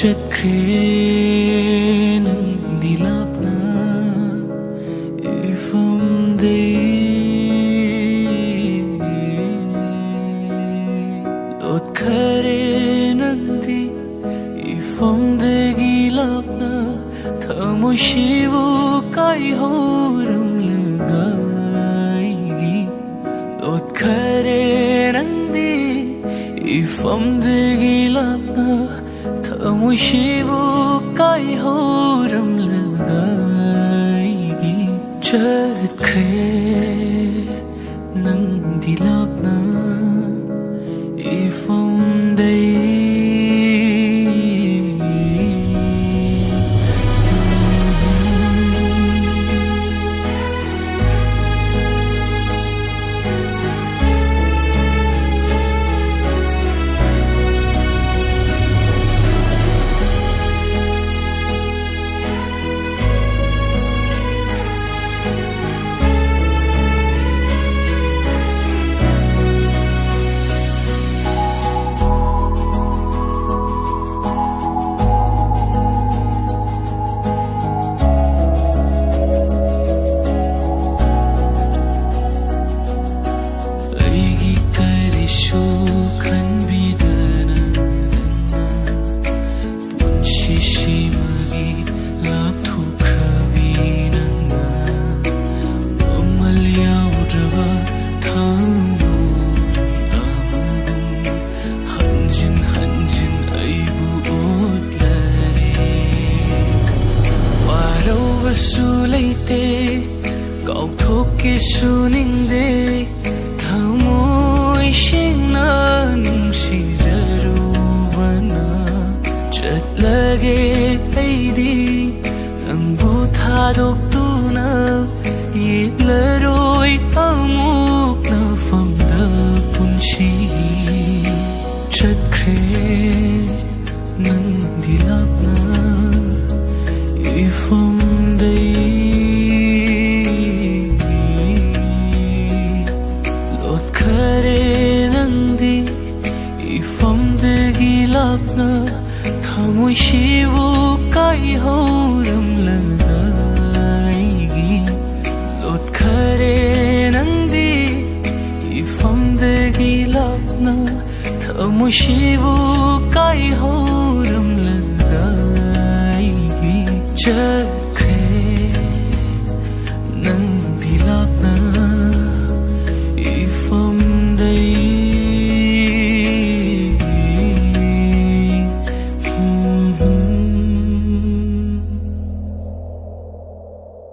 ꯆꯠꯈ꯭ꯔꯦ ꯅꯪꯗꯤ ꯂꯥꯞꯅ ꯏꯐꯝꯗꯩ ꯂꯣꯠꯈꯔꯦ ꯅꯪꯗꯤ ꯏꯐꯝꯗꯒꯤ ꯂꯥꯞꯅ ꯊꯃꯣꯏꯁꯤꯕꯨ ꯀꯥꯏꯍꯧꯔꯝꯂꯒ ꯑꯩꯒꯤ ꯂꯣꯠꯈꯔꯦ ꯅꯪꯗꯤ 이밤되기 랍나 타무시부 까이호람르가 이기 젖크레 낭디 랍나 이밤되이 수레이때 까우토끼 수닝데 타모이싱나 눔시자루바나 젖라게 에이디 낭부타독두나 예라로이 아묵나 팜다 분시 젖크레 난디랍나 이밤 롯카레 난디 이밤되기 랍나 타무시부 까이호람랑가 이기 롯카레 난디 이밤되기 랍나 타무시부 까이